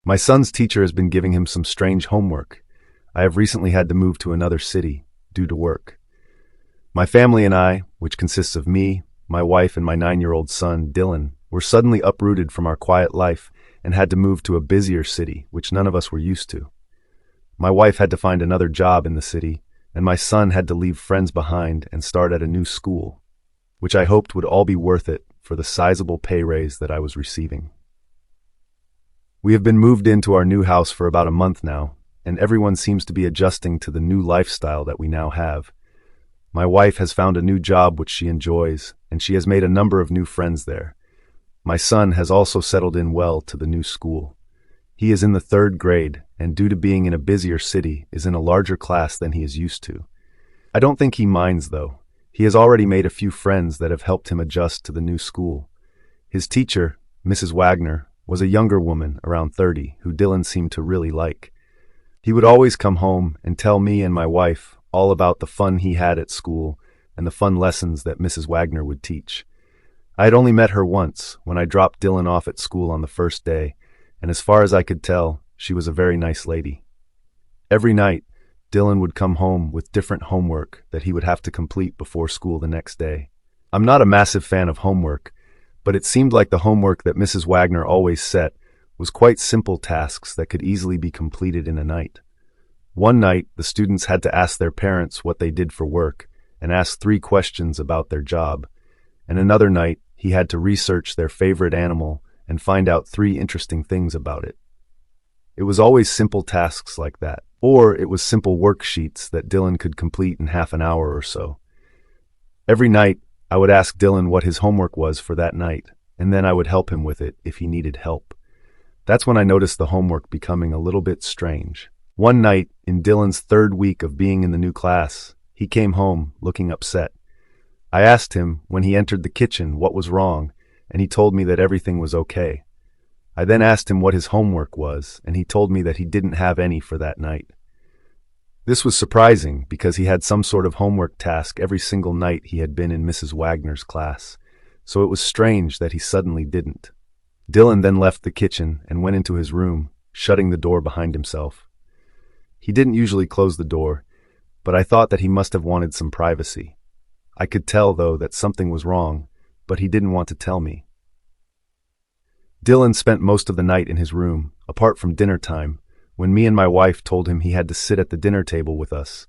My son's teacher has been giving him some strange homework. I have recently had to move to another city due to work. My family and I, which consists of me, my wife, and my 9-year-old son, Dylan, were suddenly uprooted from our quiet life and had to move to a busier city, which none of us were used to. My wife had to find another job in the city, and my son had to leave friends behind and start at a new school, which I hoped would all be worth it for the sizable pay raise that I was receiving. We have been moved into our new house for about a month now, and everyone seems to be adjusting to the new lifestyle that we now have. My wife has found a new job which she enjoys, and she has made a number of new friends there. My son has also settled in well to the new school. He is in the 3rd grade, and due to being in a busier city, is in a larger class than he is used to. I don't think he minds, though. He has already made a few friends that have helped him adjust to the new school. His teacher, Mrs. Wagner, was a younger woman, around 30, who Dylan seemed to really like. He would always come home and tell me and my wife all about the fun he had at school and the fun lessons that Mrs. Wagner would teach. I had only met her once, when I dropped Dylan off at school on the first day, and as far as I could tell, she was a very nice lady. Every night, Dylan would come home with different homework that he would have to complete before school the next day. I'm not a massive fan of homework, but it seemed like the homework that Mrs. Wagner always set was quite simple tasks that could easily be completed in a night. One night, the students had to ask their parents what they did for work and ask 3 questions about their job. And another night, he had to research their favorite animal and find out 3 interesting things about it. It was always simple tasks like that, or it was simple worksheets that Dylan could complete in half an hour or so. Every night, I would ask Dylan what his homework was for that night, and then I would help him with it if he needed help. That's when I noticed the homework becoming a little bit strange. One night, in Dylan's 3rd week of being in the new class, he came home looking upset. I asked him, when he entered the kitchen, what was wrong, and he told me that everything was okay. I then asked him what his homework was, and he told me that he didn't have any for that night. This was surprising because he had some sort of homework task every single night he had been in Mrs. Wagner's class, so it was strange that he suddenly didn't. Dylan then left the kitchen and went into his room, shutting the door behind himself. He didn't usually close the door, but I thought that he must have wanted some privacy. I could tell, though, that something was wrong, but he didn't want to tell me. Dylan spent most of the night in his room, apart from dinner time, when me and my wife told him he had to sit at the dinner table with us.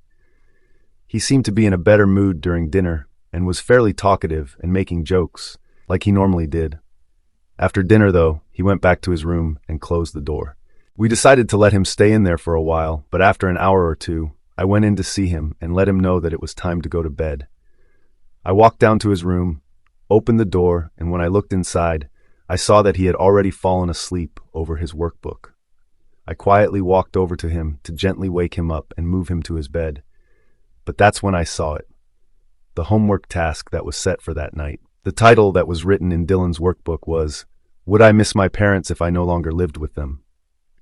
He seemed to be in a better mood during dinner and was fairly talkative and making jokes, like he normally did. After dinner, though, he went back to his room and closed the door. We decided to let him stay in there for a while, but after an hour or two, I went in to see him and let him know that it was time to go to bed. I walked down to his room, opened the door, and when I looked inside, I saw that he had already fallen asleep over his workbook. I quietly walked over to him to gently wake him up and move him to his bed. But that's when I saw it. The homework task that was set for that night. The title that was written in Dylan's workbook was, "Would I miss my parents if I no longer lived with them?"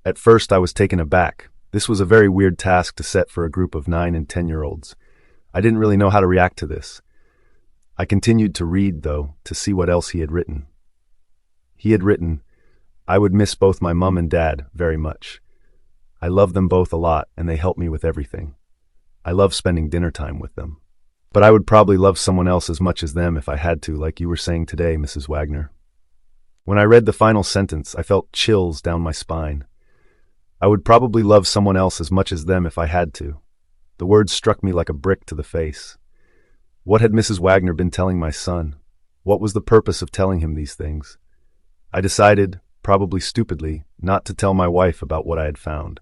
At first I was taken aback. This was a very weird task to set for a group of 9 and 10-year-olds. I didn't really know how to react to this. I continued to read, though, to see what else he had written. He had written, "I would miss both my mom and dad very much. I love them both a lot, and they help me with everything. I love spending dinner time with them. But I would probably love someone else as much as them if I had to, like you were saying today, Mrs. Wagner." When I read the final sentence, I felt chills down my spine. I would probably love someone else as much as them if I had to. The words struck me like a brick to the face. What had Mrs. Wagner been telling my son? What was the purpose of telling him these things? I decided, probably stupidly, not to tell my wife about what I had found.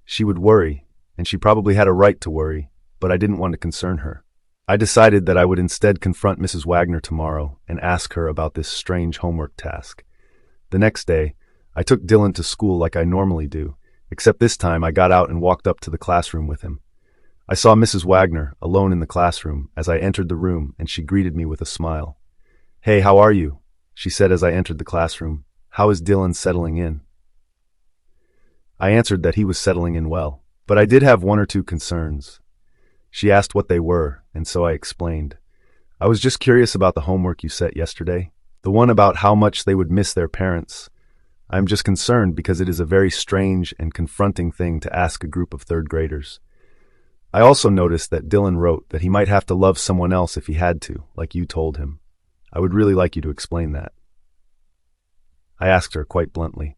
She would worry, and she probably had a right to worry, but I didn't want to concern her. I decided that I would instead confront Mrs. Wagner tomorrow and ask her about this strange homework task. The next day, I took Dylan to school like I normally do, except this time I got out and walked up to the classroom with him. I saw Mrs. Wagner alone in the classroom as I entered the room, and she greeted me with a smile. "Hey, how are you?" she said as I entered the classroom. "How is Dylan settling in?" I answered that he was settling in well, but I did have 1 or 2 concerns. She asked what they were, and so I explained. "I was just curious about the homework you set yesterday, the one about how much they would miss their parents. I am just concerned because it is a very strange and confronting thing to ask a group of third graders. I also noticed that Dylan wrote that he might have to love someone else if he had to, like you told him. I would really like you to explain that. I asked her quite bluntly.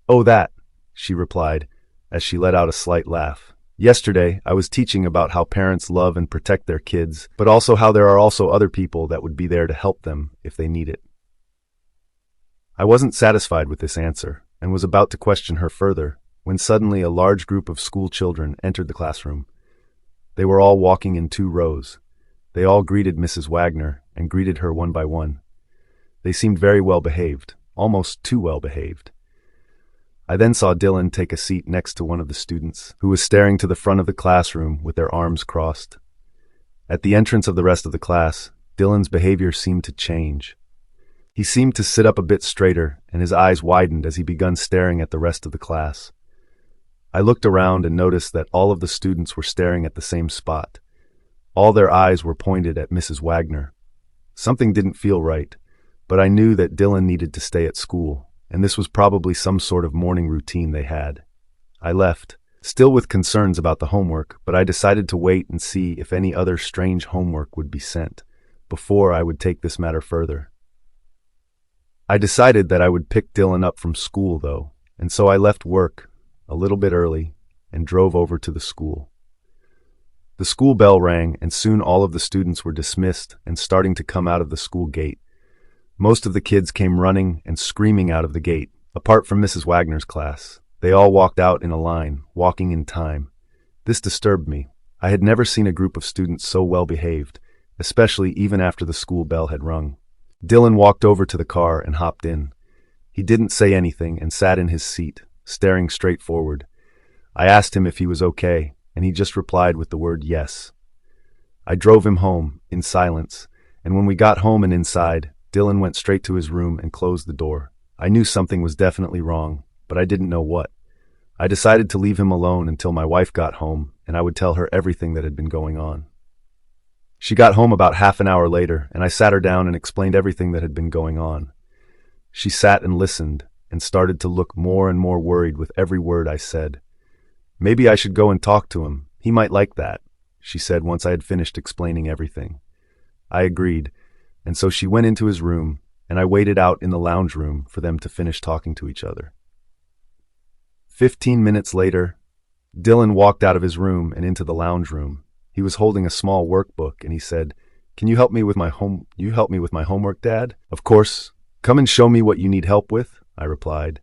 Oh, that, she replied, as she let out a slight laugh. Yesterday, I was teaching about how parents love and protect their kids, but also how there are also other people that would be there to help them if they need it. I wasn't satisfied with this answer and was about to question her further when suddenly a large group of school children entered the classroom. They were all walking in 2 rows. They all greeted Mrs. Wagner and greeted her one by one. They seemed very well behaved, almost too well behaved. I then saw Dylan take a seat next to one of the students, who was staring to the front of the classroom with their arms crossed. At the entrance of the rest of the class, Dylan's behavior seemed to change. He seemed to sit up a bit straighter, and his eyes widened as he began staring at the rest of the class. I looked around and noticed that all of the students were staring at the same spot. All their eyes were pointed at Mrs. Wagner. Something didn't feel right, but I knew that Dylan needed to stay at school, and this was probably some sort of morning routine they had. I left, still with concerns about the homework, but I decided to wait and see if any other strange homework would be sent, before I would take this matter further. I decided that I would pick Dylan up from school, though, and so I left work a little bit early and drove over to the school. The school bell rang, and soon all of the students were dismissed and starting to come out of the school gate. Most of the kids came running and screaming out of the gate, apart from Mrs. Wagner's class. They all walked out in a line, walking in time. This disturbed me. I had never seen a group of students so well behaved, especially even after the school bell had rung. Dylan walked over to the car and hopped in. He didn't say anything and sat in his seat, staring straight forward. I asked him if he was okay, and he just replied with the word yes. I drove him home, in silence, and when we got home and inside, Dylan went straight to his room and closed the door. I knew something was definitely wrong, but I didn't know what. I decided to leave him alone until my wife got home, and I would tell her everything that had been going on. She got home about half an hour later, and I sat her down and explained everything that had been going on. She sat and listened, and started to look more and more worried with every word I said. Maybe I should go and talk to him. He might like that, she said once I had finished explaining everything. I agreed, and so she went into his room, and I waited out in the lounge room for them to finish talking to each other. 15 minutes later, Dylan walked out of his room and into the lounge room. He was holding a small workbook, and he said, "Can you help me with my homework, Dad?" "Of course. Come and show me what you need help with," I replied.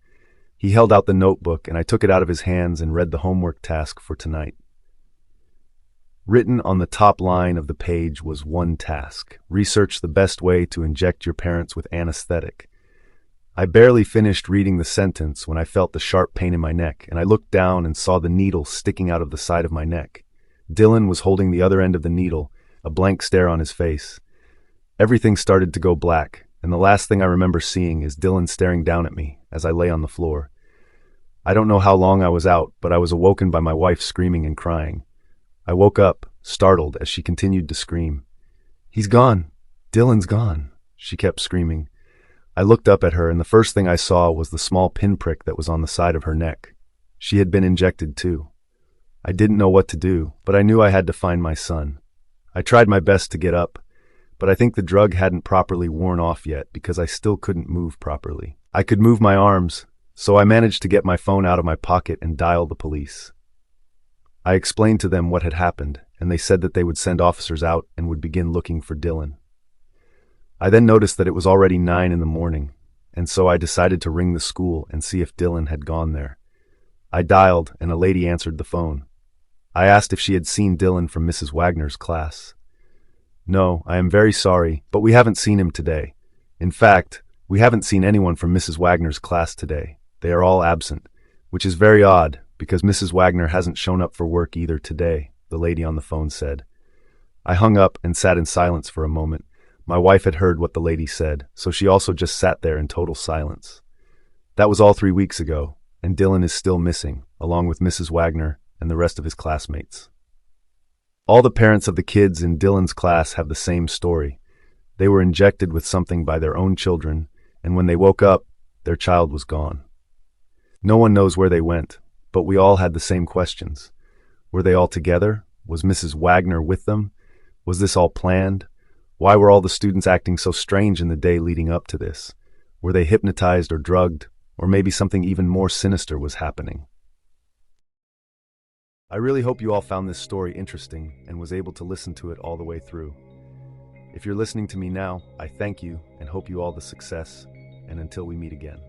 He held out the notebook, and I took it out of his hands and read the homework task for tonight. Written on the top line of the page was one task: research the best way to inject your parents with anesthetic. I barely finished reading the sentence when I felt the sharp pain in my neck, and I looked down and saw the needle sticking out of the side of my neck. Dylan was holding the other end of the needle, a blank stare on his face. Everything started to go black, and the last thing I remember seeing is Dylan staring down at me as I lay on the floor. I don't know how long I was out, but I was awoken by my wife screaming and crying. I woke up, startled, as she continued to scream. "He's gone. Dylan's gone," she kept screaming. I looked up at her, and the first thing I saw was the small pinprick that was on the side of her neck. She had been injected too. I didn't know what to do, but I knew I had to find my son. I tried my best to get up, but I think the drug hadn't properly worn off yet because I still couldn't move properly. I could move my arms, so I managed to get my phone out of my pocket and dial the police. I explained to them what had happened, and they said that they would send officers out and would begin looking for Dylan. I then noticed that it was already 9 in the morning, and so I decided to ring the school and see if Dylan had gone there. I dialed, and a lady answered the phone. I asked if she had seen Dylan from Mrs. Wagner's class. "No, I am very sorry, but we haven't seen him today. In fact, we haven't seen anyone from Mrs. Wagner's class today. They are all absent, which is very odd because Mrs. Wagner hasn't shown up for work either today," the lady on the phone said. I hung up and sat in silence for a moment. My wife had heard what the lady said, so she also just sat there in total silence. That was all 3 weeks ago, and Dylan is still missing, along with Mrs. Wagner and the rest of his classmates. All the parents of the kids in Dylan's class have the same story. They were injected with something by their own children, and when they woke up, their child was gone. No one knows where they went, but we all had the same questions. Were they all together? Was Mrs. Wagner with them? Was this all planned? Why were all the students acting so strange in the day leading up to this? Were they hypnotized or drugged? Or maybe something even more sinister was happening? I really hope you all found this story interesting and was able to listen to it all the way through. If you're listening to me now, I thank you and hope you all the success, and until we meet again.